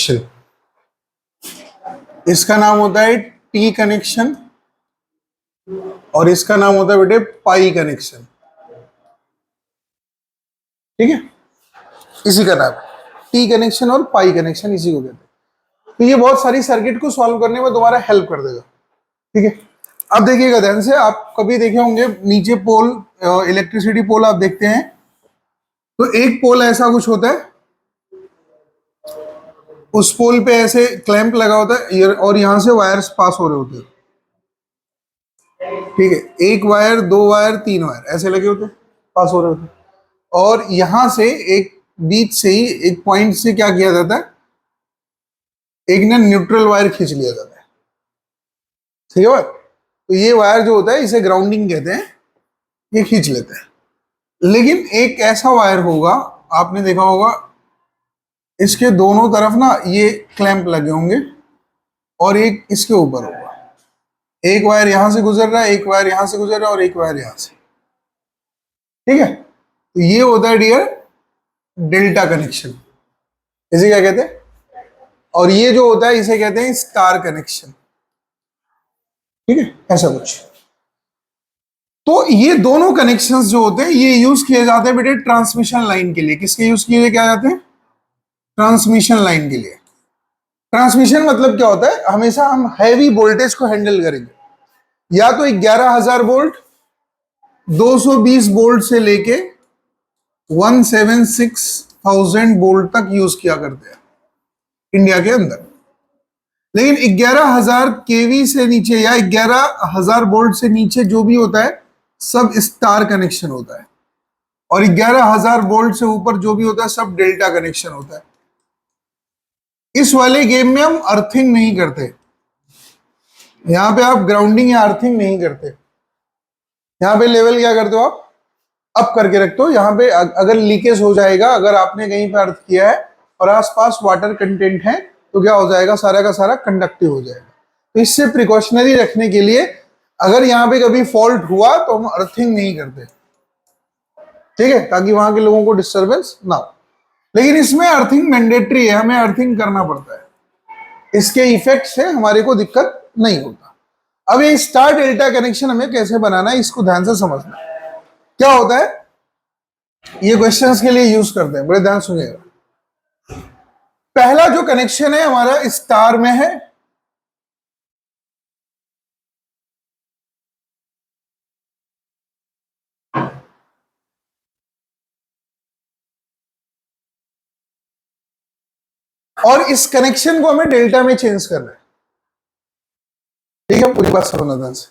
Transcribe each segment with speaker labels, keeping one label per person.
Speaker 1: Connection, इसका नाम होता है टी कनेक्शन और इसका नाम होता है बेटे पाई कनेक्शन। ठीक है, इसी का नाम टी कनेक्शन और पाई कनेक्शन, इसी को कहते हैं। तो ये बहुत सारी सर्किट को सॉल्व करने में तुम्हारा हेल्प कर देगा। ठीक है, अब देखिएगा ध्यान से, आप कभी देखे होंगे नीचे पोल, इलेक्ट्रिसिटी पोल आप देखते हैं, तो एक पोल ऐसा कुछ होता है, उस पोल पे ऐसे क्लैंप लगा होता है और यहां से वायर्स पास हो रहे होते हैं। ठीक है, एक वायर, दो वायर, तीन वायर ऐसे लगे होते हैं, पास हो रहे होते हैं, और यहां से एक बीच से ही एक पॉइंट से क्या किया जाता है, एक ने न्यूट्रल वायर खींच लिया जाता है। ठीक है बात, तो ये वायर जो होता है इसे ग्राउंडिंग कहते हैं, ये खींच लेते हैं। लेकिन एक ऐसा वायर होगा, आपने देखा होगा, इसके दोनों तरफ ना ये क्लैंप लगे होंगे और एक इसके ऊपर होगा, एक वायर यहां से गुजर रहा है, एक वायर यहां से गुजर रहा है और एक वायर यहां से। ठीक है, तो ये होता है डियर डेल्टा कनेक्शन, इसे क्या कहते हैं, और ये जो होता है इसे कहते हैं स्टार कनेक्शन। ठीक है, ऐसा कुछ। तो ये दोनों कनेक्शंस जो होते हैं ये यूज किए जाते हैं बेटे ट्रांसमिशन लाइन के लिए। किसके यूज किए क्या जाते हैं? ट्रांसमिशन लाइन के लिए। ट्रांसमिशन मतलब क्या होता है, हमेशा हम हैवी वोल्टेज को हैंडल करेंगे, या तो 11,000 वोल्ट, 220 वोल्ट से लेके 176,000 वोल्ट तक यूज किया करते हैं इंडिया के अंदर। लेकिन 11,000 केवी से नीचे या 11,000 वोल्ट से नीचे जो भी होता है सब स्टार कनेक्शन होता है, और 11,000 वोल्ट से ऊपर जो भी होता है सब डेल्टा कनेक्शन होता है। इस वाले गेम में हम अर्थिंग नहीं करते, यहां पे आप ग्राउंडिंग या अर्थिंग नहीं करते। यहां पे लेवल क्या करते हो आप, अप करके रखते हो। यहां पे अगर लीकेज हो जाएगा, अगर आपने कहीं पे अर्थ किया है और आसपास वाटर कंटेंट है, तो क्या हो जाएगा, सारा का सारा कंडक्टिव हो जाएगा। तो इससे प्रिकॉशनरी रखने के लिए अगर यहाँ पे कभी फॉल्ट हुआ तो हम अर्थिंग नहीं करते, ठीक है, ताकि वहां के लोगों को डिस्टरबेंस ना हो। लेकिन इसमें अर्थिंग मैंडेटरी है, हमें अर्थिंग करना पड़ता है, इसके इफेक्ट से हमारे को दिक्कत नहीं होता। अब ये स्टार डेल्टा कनेक्शन हमें कैसे बनाना है, इसको ध्यान से समझना। क्या होता है, ये क्वेश्चंस के लिए यूज करते हैं, बड़े ध्यान सुनिएगा। पहला जो कनेक्शन है हमारा स्टार में है, और इस कनेक्शन को हमें डेल्टा में चेंज करना है। ठीक है, पूरी बात समझना ध्यान से।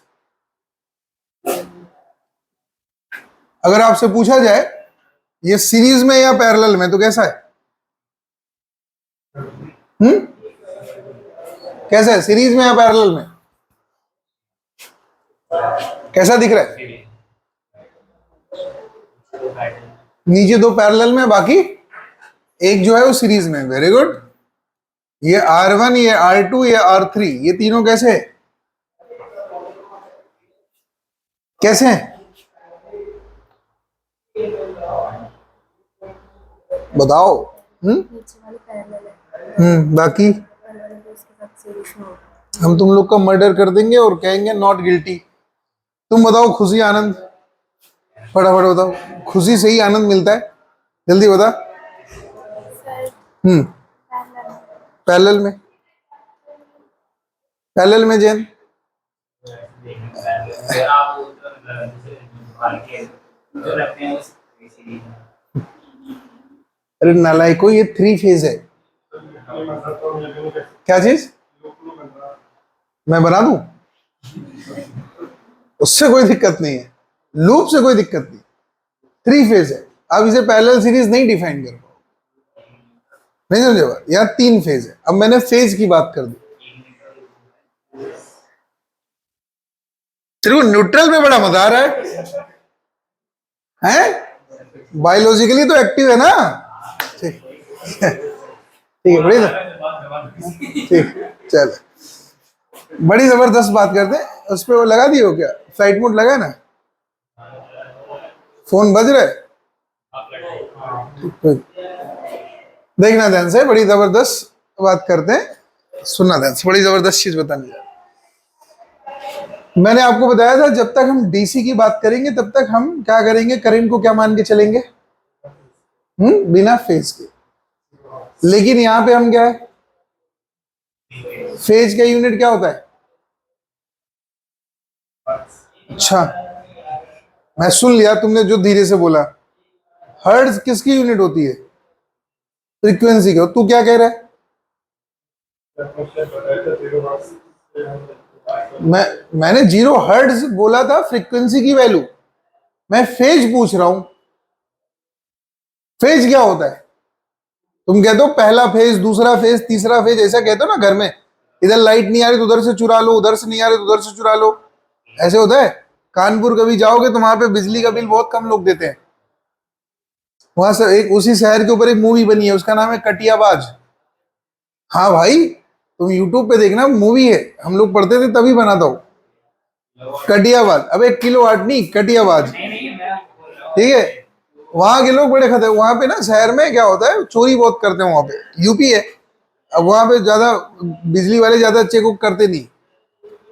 Speaker 1: अगर आपसे पूछा जाए ये सीरीज में या पैरेलल में, तो कैसा है? कैसा है, सीरीज में या पैरेलल में? कैसा दिख रहा है? नीचे दो पैरेलल में, बाकी एक जो है वो सीरीज में। Very good. ये R1, ये R2, ये R3, ये तीनों कैसे है, कैसे हैं? बताओ। बाकी हम तुम लोग का मर्डर कर देंगे और कहेंगे नॉट गिल्टी। तुम बताओ, खुशी आनंद, फटाफट बताओ, खुशी से ही आनंद मिलता है, जल्दी बता। पैरेलल में, पैरेलल में जैन, अरे नालायको, ये 3 फेज है। क्या चीज? मैं बना दूं, उससे कोई दिक्कत नहीं है, लूप से कोई दिक्कत नहीं, 3 फेज है। अब इसे पैरेलल सीरीज नहीं डिफाइन कर पाओ, नहीं समझे बात, यहाँ 3 फेज है। अब मैंने फेज की बात कर दी। तेरे को न्यूट्रल में बड़ा मजा आ रहा है? बायोलॉजिकली तो एक्टिव है ना? ठीक ठीक है, बड़ी ठीक, चल, बड़ी जबरदस्त बात करते हैं। उस पर वो लगा दिए हो क्या, फ्लाइट मोड लगा है ना, फोन बज रहा है? देखना ध्यान से, बड़ी जबरदस्त बात करते हैं, सुनना ध्यान से, बड़ी जबरदस्त चीज बताने जा रहा हूं। मैंने आपको बताया था जब तक हम डीसी की बात करेंगे तब तक हम क्या करेंगे, करंट को क्या मान के चलेंगे, बिना फेज के। लेकिन यहां पे हम क्या है, फेज का यूनिट क्या होता है? अच्छा, मैं सुन लिया तुमने जो धीरे से बोला। हर्ट्ज किसकी यूनिट होती है? फ्रीक्वेंसी की। तू क्या कह रहा है? मैंने 0 हर्ट्ज बोला था फ्रीक्वेंसी की वैल्यू। मैं फेज पूछ रहा हूं, फेज क्या होता है? तुम कहते हो पहला फेज, दूसरा फेज, तीसरा फेज, ऐसा कहते हो ना घर में। इधर लाइट नहीं आ रही तो उधर से चुरा लो, उधर से नहीं आ रही तो उधर से चुरा लो, ऐसे होता है। कानपुर कभी जाओगे तो वहां पे बिजली का बिल बहुत कम लोग देते हैं। वहां से एक उसी शहर के ऊपर एक मूवी बनी है, उसका नाम है कटियाबाज। हाँ भाई, तुम यूट्यूब पे देखना, मूवी है, हम लोग पढ़ते थे तभी बना था वो। कटियाबाज, अब 1 किलो वाट नहीं, कटियाबाज, ठीक है। वहां के लोग बड़े खतरे, वहां पे ना शहर में क्या होता है, चोरी बहुत करते हैं वहां पे, यूपी है। अब वहां पे ज्यादा बिजली वाले ज्यादा चेक करते नहीं,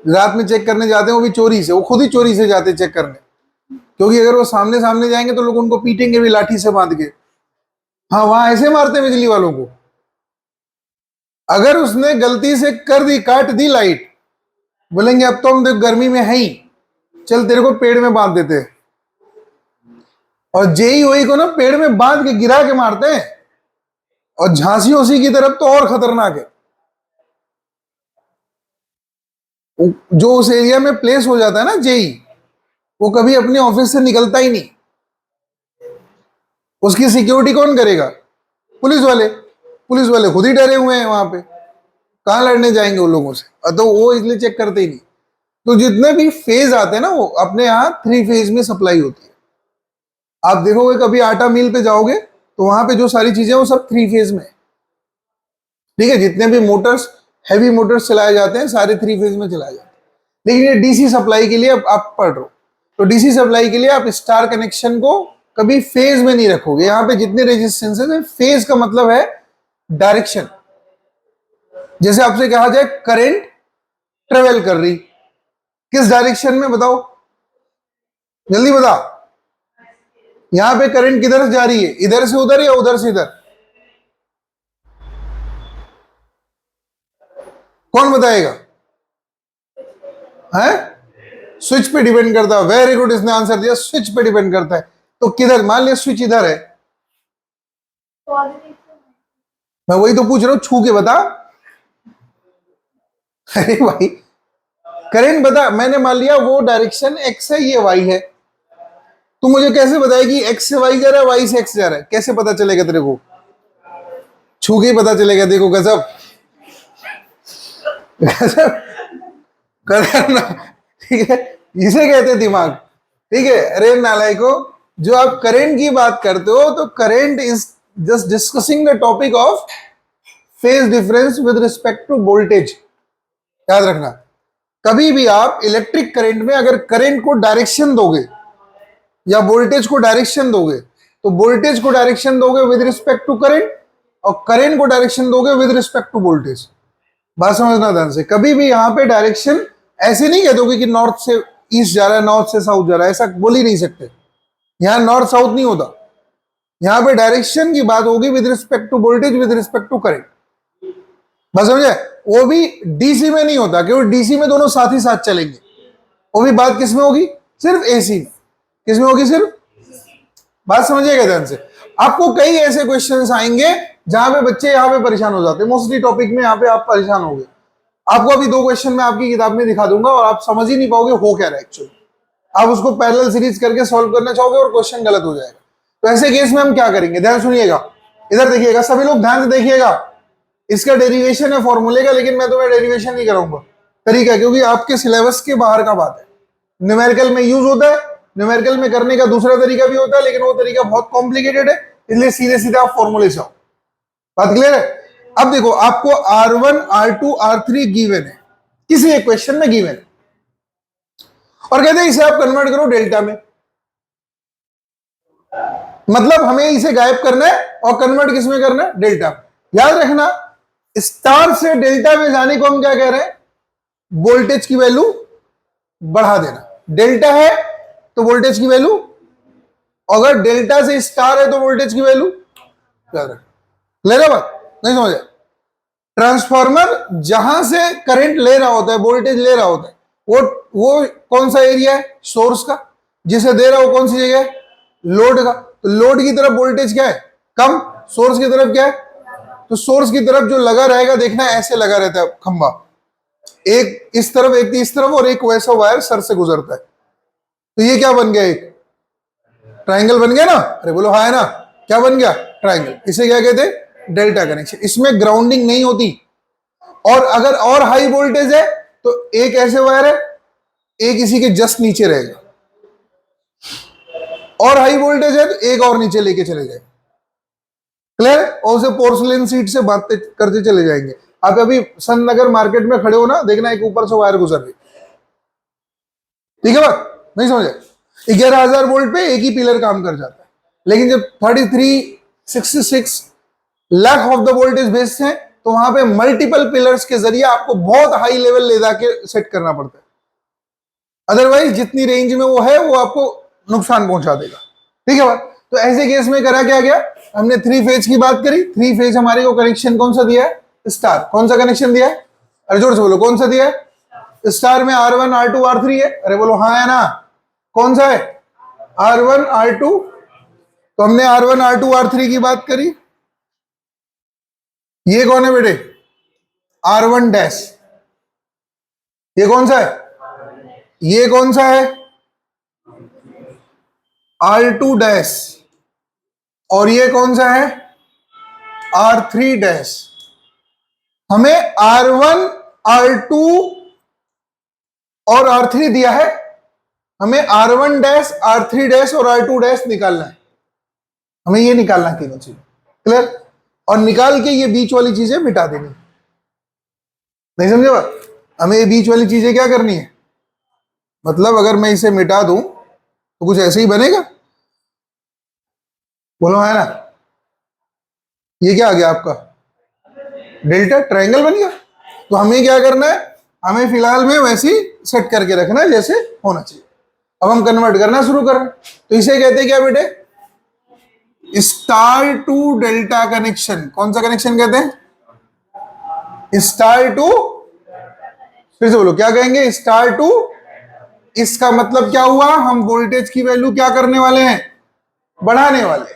Speaker 1: रात में चेक करने जाते हैं वो भी चोरी से, वो खुद ही चोरी से जाते चेक करने, क्योंकि अगर वो सामने सामने जाएंगे तो लोग उनको पीटेंगे भी लाठी से बांध के। हाँ, वहां ऐसे मारते हैं बिजली वालों को। अगर उसने गलती से कर दी, काट दी लाइट, बोलेंगे अब तो हम देख गर्मी में है ही, चल तेरे को पेड़ में बांध देते हैं। और जेई वही को ना पेड़ में बांध के गिरा के मारते हैं। और झांसी उसी की तरफ तो और खतरनाक है, जो उस एरिया में प्लेस हो जाता है ना जेई, वो कभी अपने ऑफिस से निकलता ही नहीं। उसकी सिक्योरिटी कौन करेगा? पुलिस वाले। पुलिस वाले खुद ही डरे हुए हैं वहां पे, कहां लड़ने जाएंगे वो लोगों से, तो वो इसलिए चेक करते ही नहीं। तो जितने भी फेज आते हैं ना, वो अपने यहाँ 3 फेज में सप्लाई होती है। आप देखोगे कभी आटा मिल पे जाओगे तो वहां पे जो सारी चीजें वो सब 3 फेज में, ठीक है। जितने भी मोटर्स, हैवी मोटर्स चलाए जाते हैं सारे 3 फेज में चलाए जाते हैं। लेकिन ये डीसी सप्लाई के लिए अब आप पढ़ रहे हो, तो डीसी सप्लाई के लिए आप स्टार कनेक्शन को कभी फेज में नहीं रखोगे। यहाँ पे जितने रेजिस्टेंस है, फेज का मतलब है डायरेक्शन। जैसे आपसे कहा जाए करंट ट्रेवल कर रही, किस डायरेक्शन में बताओ, जल्दी बता। यहां पे करंट किधर से जा रही है, इधर से उधर या उधर से इधर? कौन बताएगा? है स्विच पे डिपेंड करता है। वेरी गुड, इसने आंसर दिया, स्विच पे डिपेंड करता है। तो किधर, मान लिया स्विच इधर है, मैं वही तो पूछ रहा हूं, छू के बता। अरे भाई, करंट बता, मैंने मान लिया वो डायरेक्शन एक्स है, ये वाई है। तू मुझे कैसे बताएगी एक्स से वाई जा रहा है, वाई से एक्स जा रहा है? कैसे पता चलेगा तेरे को? छू के ही पता चलेगा। देखो गजब, गजब करना, ठीक है, इसे कहते हैं दिमाग, ठीक है। अरे नालायको, जो आप करंट की बात करते हो, तो current is just discussing the topic of phase difference with respect to voltage. याद रखना, कभी भी आप इलेक्ट्रिक करंट में अगर करंट को डायरेक्शन दोगे या वोल्टेज को डायरेक्शन दोगे, तो वोल्टेज को डायरेक्शन दोगे विद रिस्पेक्ट टू करंट, और करंट को डायरेक्शन दोगे विद रिस्पेक्ट टू वोल्टेज। बात समझना ध्यान से, कभी भी यहां पे डायरेक्शन ऐसे नहीं कह दोगे कि नॉर्थ से ईस्ट जा रहा है, नॉर्थ से साउथ जा रहा है, ऐसा बोल ही नहीं सकते। यहां नॉर्थ साउथ नहीं होता, यहां पे डायरेक्शन की बात होगी with respect to voltage, with respect to current. बस समझे? वो भी डीसी में नहीं होता, क्योंकि डीसी में दोनों साथ ही साथ चलेंगे। वो भी बात किस में होगी? सिर्फ एसी में। किस में होगी? सिर्फ। बात समझिएगा ध्यान से। आपको कई ऐसे क्वेश्चंस आएंगे जहां पे बच्चे यहां पे परेशान हो जाते हैं, मोस्टली टॉपिक में यहां पे आप परेशान होंगे। आपको अभी 2 क्वेश्चन मैं आपकी किताब में दिखा दूंगा और आप समझ ही नहीं पाओगे हो क्या रहा है एक्चुअली। आप उसको पैरेलल सीरीज करके सॉल्व करना चाहोगे और क्वेश्चन गलत हो जाएगा। तो ऐसे केस में हम क्या करेंगे, ध्यान सुनिएगा, इधर देखिएगा, सभी लोग ध्यान से देखिएगा। इसका डेरिवेशन है फॉर्मूले का, लेकिन मैं तुम्हें डेरिवेशन नहीं कराऊंगा, तरीका, क्योंकि आपके सिलेबस के बाहर का बात है। न्यूमेरिकल में यूज होता है, न्यूमेरिकल में करने का दूसरा तरीका भी होता है, लेकिन वो तरीका बहुत कॉम्प्लिकेटेड है, इसलिए सीधे सीधे आप फॉर्मूले से आओ। बात क्लियर है? अब देखो, आपको R1 R2 R3 गिवन है, किसी एक क्वेश्चन में गिवन है, और कहते हैं इसे आप कन्वर्ट करो डेल्टा में। मतलब हमें इसे गायब करना है और कन्वर्ट किस में करना है? डेल्टा। याद रखना, स्टार से डेल्टा में जाने को हम क्या कह रहे हैं, वोल्टेज की वैल्यू बढ़ा देना। डेल्टा है तो वोल्टेज की वैल्यू, अगर डेल्टा से स्टार है तो वोल्टेज की वैल्यू क्लियर है बात, नहीं समझे? ट्रांसफार्मर जहां से करंट ले रहा होता है, वोल्टेज ले रहा होता है, वो कौन सा एरिया है, सोर्स का। जिसे दे रहा हो कौन सी जगह है, लोड का। तो लोड की तरफ वोल्टेज क्या है, कम, सोर्स की तरफ क्या है, तो सोर्स की तरफ जो लगा रहेगा, देखना ऐसे लगा रहता है खंबा, एक इस तरफ एक इस तरफ और एक वैसा वायर सर से गुजरता है। तो ये क्या बन गया, एक ट्राइंगल बन गया ना। अरे बोलो हाँ है ना, क्या बन गया, ट्राइंगल। इसे क्या कहते हैं, डेल्टा कनेक्शन। इसमें ग्राउंडिंग नहीं होती। और अगर और हाई वोल्टेज है तो एक ऐसे वायर है, एक इसी के जस्ट नीचे रहेगा। और हाई वोल्टेज है तो एक और नीचे लेके चले जाएंगे, क्लियर। और उसे पोर्सलिन सीट से बातें करते चले जाएंगे। आप अभी सन नगर मार्केट में खड़े हो ना, देखना एक ऊपर से वायर गुजर रही, ठीक है बात, नहीं समझे? 11,000 वोल्ट पे एक ही पिलर काम कर जाता है। लेकिन जब 3366 lakh of the voltage base है, तो वहां पे मल्टीपल पिलर्स के जरिए आपको बहुत हाई लेवल ले जाके सेट करना पड़ता है। अदरवाइज जितनी रेंज में वो है, वो आपको नुकसान पहुंचा देगा, ठीक है बात। तो ऐसे केस में करा क्या गया, हमने 3 फेज की बात करी। 3 फेज हमारे को कनेक्शन कौन सा दिया है, स्टार। कौन सा कनेक्शन दिया है, अरे जोर से बोलो, कौन सा दिया है, स्टार में R1 R2 R3 है। अरे बोलो हाँ है ना, कौन सा है, R1 R2। तो हमने R1 R2 R3 की बात करी। ये कौन है बेटे, R1 डैश। ये कौन सा है, ये कौन सा है, R2 डैश। और ये कौन सा है, R3 डैश। हमें R1 R2 और R3 दिया है, हमें R1 डैश R3 डैश और R2 डैश निकालना है। हमें ये निकालना है, तीनों चीज, क्लियर। और निकाल के ये बीच वाली चीजें मिटा देनी, नहीं समझे बात। हमें ये बीच वाली चीजें क्या करनी है, मतलब अगर मैं इसे मिटा दूं तो कुछ ऐसे ही बनेगा, बोलो है ना। ये क्या आ गया आपका, डेल्टा, ट्रायंगल बन गया। तो हमें क्या करना है, हमें फिलहाल में वैसे ही सेट करके रखना है जैसे होना चाहिए। अब हम कन्वर्ट करना शुरू कर रहे हैं। तो इसे कहते हैं क्या बेटे, स्टार टू डेल्टा कनेक्शन। कौन सा कनेक्शन कहते हैं, स्टार टू, फिर से बोलो क्या कहेंगे, स्टार टू। इसका मतलब क्या हुआ, हम वोल्टेज की वैल्यू क्या करने वाले हैं, बढ़ाने वाले,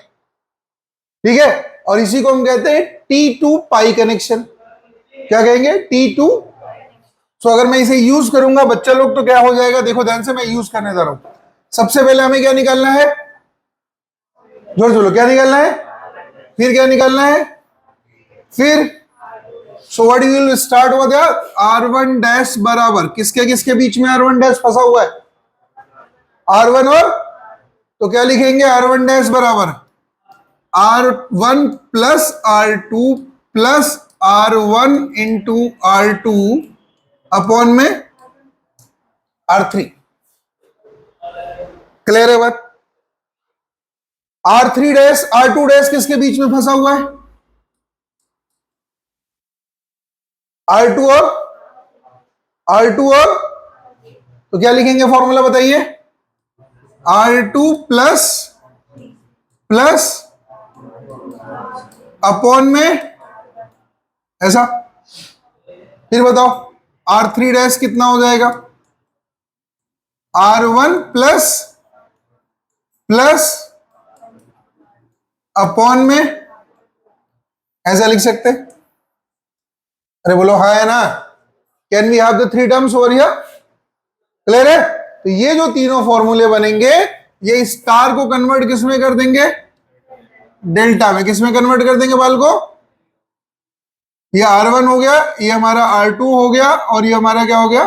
Speaker 1: ठीक है। और इसी को हम कहते हैं T2 पाई कनेक्शन। क्या कहेंगे, T2। सो अगर मैं इसे यूज करूंगा बच्चा लोग, तो क्या हो जाएगा, देखो ध्यान से, मैं यूज करने जा रहा हूं। सबसे पहले हमें क्या निकालना है, जोर से बोलो, क्या निकालना है, फिर क्या निकालना है, फिर so what you will start हुआ था, R1 डैश बराबर किसके किसके बीच में R1 डैश फंसा हुआ है, R1 और, तो क्या लिखेंगे, R1 डैश बराबर R1 plus R2 plus R1 into R2 upon में R3। क्लियर है बात। R3 डैश R2 डैश किसके बीच में फंसा हुआ है, R2 और R2 और, तो क्या लिखेंगे फॉर्मूला बताइए, R2 प्लस प्लस अपॉन में ऐसा। फिर बताओ R3 डैश कितना हो जाएगा, R1 प्लस प्लस अपॉन में ऐसा लिख सकते। अरे बोलो हाँ है ना, can we have the 3 terms over here, clear है। तो ये जो तीनों फॉर्मूले बनेंगे, ये स्टार को कन्वर्ट किस में कर देंगे, डेल्टा में। किस में कन्वर्ट कर देंगे बाल को, ये R1 हो गया, ये हमारा R2 हो गया, और ये हमारा क्या हो गया,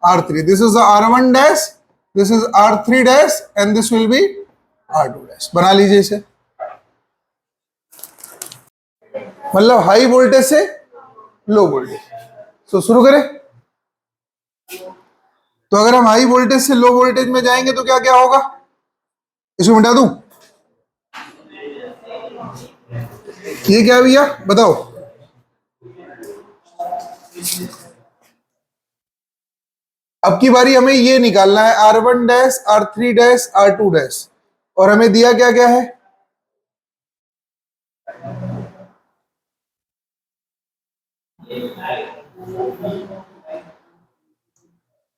Speaker 1: R3। This is R1 dash, this is R3 dash, and this will be R2 dash. बना लीजिए इसे, मतलब हाई वोल्टेज से लो वोल्टेज। तो शुरू करें। तो अगर हम हाई वोल्टेज से लो वोल्टेज में जाएंगे तो क्या क्या होगा, इसको मिटा दूं, ये क्या भैया बताओ, अब की बारी हमें ये निकालना है R1 dash, R3 dash, R2 dash, और हमें दिया क्या क्या है?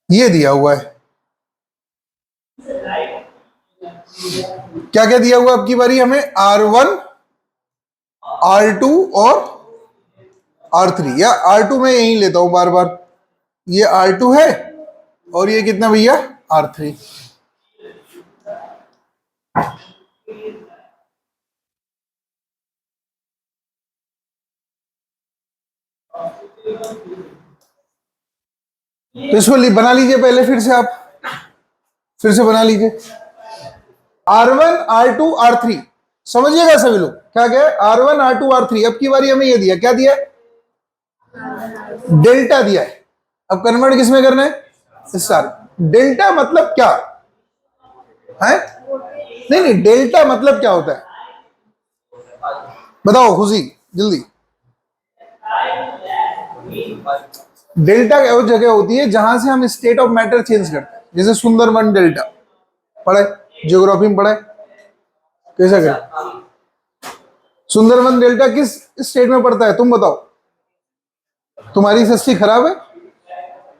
Speaker 1: ये दिया हुआ है। क्या क्या दिया हुआ अब की बारी हमें? R1, R2 और R3, या R2 मैं यही लेता हूं बार बार, ये R2 है और ये कितना भैया? R3। तो इसको बना लीजिए पहले, फिर से आप फिर से बना लीजिए। R1, R2, R3, समझिएगा सभी लोग क्या क्या है? R1, R2, R3। अब की बारी हमें ये दिया, क्या दिया? डेल्टा दिया है। अब कन्वर्ट किसमें करना है? स्टार। डेल्टा मतलब क्या है? नहीं नहीं, डेल्टा मतलब क्या होता है बताओ खुशी, जल्दी। डेल्टा वो जगह होती है जहां से हम स्टेट ऑफ मैटर चेंज करते हैं, जैसे सुंदरबन डेल्टा पढ़े, ज्योग्राफी में पढ़े, कैसा करें? सुंदरबन डेल्टा किस स्टेट में पड़ता है तुम बताओ? तुम्हारी सस्ती खराब है?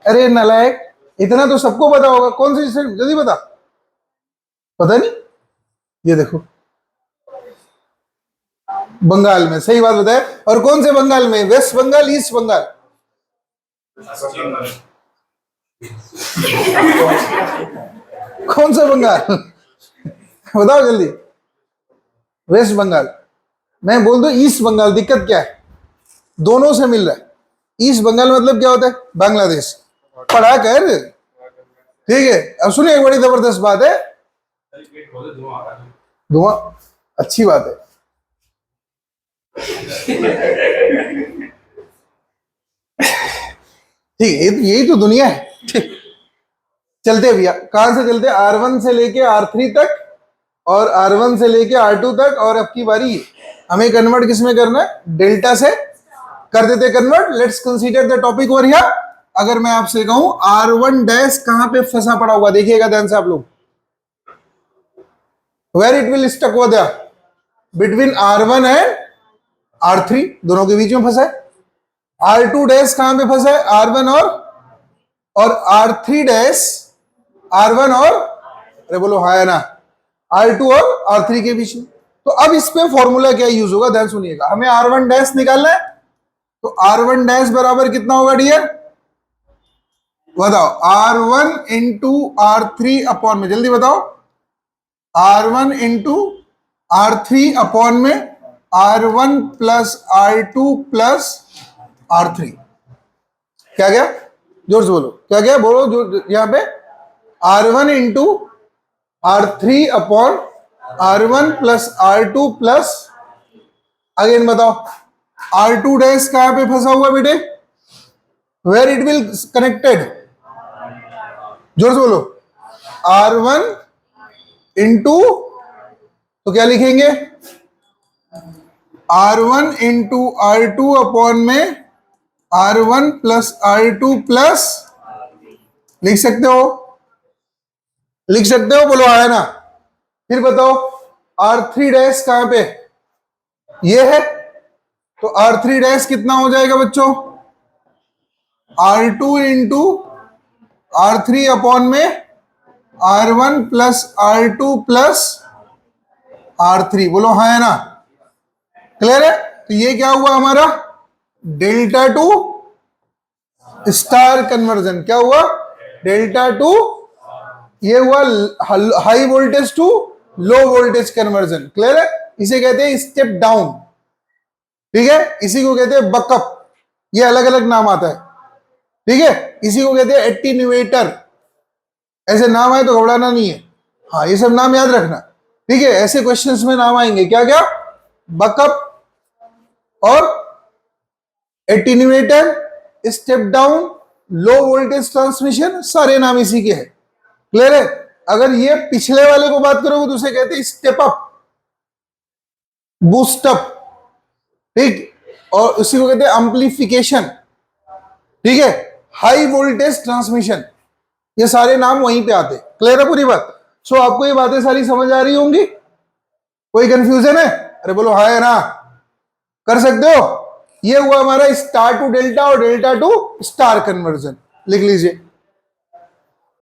Speaker 1: अरे नालायक, इतना तो सबको पता होगा। कौन सी स्टेट? जल्दी बता। पता नहीं? ये देखो, बंगाल में। सही बात बताए। और कौन से बंगाल में? वेस्ट बंगाल, ईस्ट बंगाल? कौन सा बंगाल? बताओ जल्दी। वेस्ट बंगाल। मैं बोल दो ईस्ट बंगाल, दिक्कत क्या है? दोनों से मिल रहा है। ईस्ट बंगाल मतलब क्या होता है? बांग्लादेश। पढ़ा कर, ठीक है। अब सुनिए, एक बड़ी जबरदस्त बात है। धुआं, अच्छी बात है। ठीक है, यही तो दुनिया है। ठीक, चलते भैया। कहां से चलते? R1 से लेके R3 तक, और R1 से लेके R2 तक, और अब की बारी हमें कन्वर्ट किसमें करना है? डेल्टा से कर देते convert. Let's consider the topic over here. अगर मैं आपसे कहूं R1 डैश कहां पे फंसा पड़ा होगा, देखिएगा ध्यान से आप लोग। Where it will stuck over there, between R1 and R3, दोनों के बीच में फंसा है। R2 डैश कहां पे फंसा है? R1 और R3 डैश R1 और, अरे बोलो हाँ है ना, R2 और R3 के बीच में। तो अब इस पे फॉर्मूला क्या यूज होगा, ध्यान सुनिएगा। हमें R1 डैश निकालना है, तो R1 डैश बराबर कितना होगा डियर? बताओ। R1 इंटू R3 अपॉन में, जल्दी बताओ। R1 इंटू R3 अपॉन में R1 plus R2 plus R3। क्या क्या? जोर से बोलो, क्या क्या बोलो जो यहां पे? R1 into R3 upon R1 plus R2 plus, again बताओ। R2 डैश कहां पे फंसा हुआ बेटे? Where it will connected? जोर से बोलो। R1 इंटू, तो क्या लिखेंगे? R1 इंटू R2 अपॉन में R1 प्लस R2 प्लस, लिख सकते हो? लिख सकते हो? बोलो आया ना। फिर बताओ R3 डैश कहां पे? ये है, तो R3 डैश कितना हो जाएगा बच्चों? R2 इंटू R3 अपॉन में R1 plus R2 plus R3। बोलो हाँ है ना? क्लियर है? तो ये क्या हुआ हमारा? Delta to star conversion. क्या हुआ? डेल्टा टू, ये हुआ high voltage to low voltage conversion. Clear है? इसे कहते हैं स्टेप डाउन, ठीक है। इसी को कहते हैं बकअप, ये अलग अलग नाम आता है, ठीक है। इसी को कहते हैं एटीन्यूएटर। ऐसे नाम आए तो घबराना नहीं है, हाँ ये सब नाम याद रखना, ठीक है। ऐसे क्वेश्चंस में नाम आएंगे, क्या क्या? बकअप और attenuator, step down, low voltage transmission, सारे नाम इसी के हैं। क्लियर है? अगर ये पिछले वाले को बात करोगे तो उसे कहते हैं स्टेप अप, बूस्ट अप, ठीक। और उसी को कहते हैं एम्प्लीफिकेशन, ठीक है, हाई वोल्टेज ट्रांसमिशन, ये सारे नाम वहीं पे आते। क्लियर है पूरी बात? सो आपको ये बातें सारी समझ आ रही होंगी? कोई कंफ्यूजन है? अरे बोलो हाँ है ना, कर सकते हो। ये हुआ हमारा स्टार टू डेल्टा और डेल्टा टू स्टार कन्वर्जन, लिख लीजिए।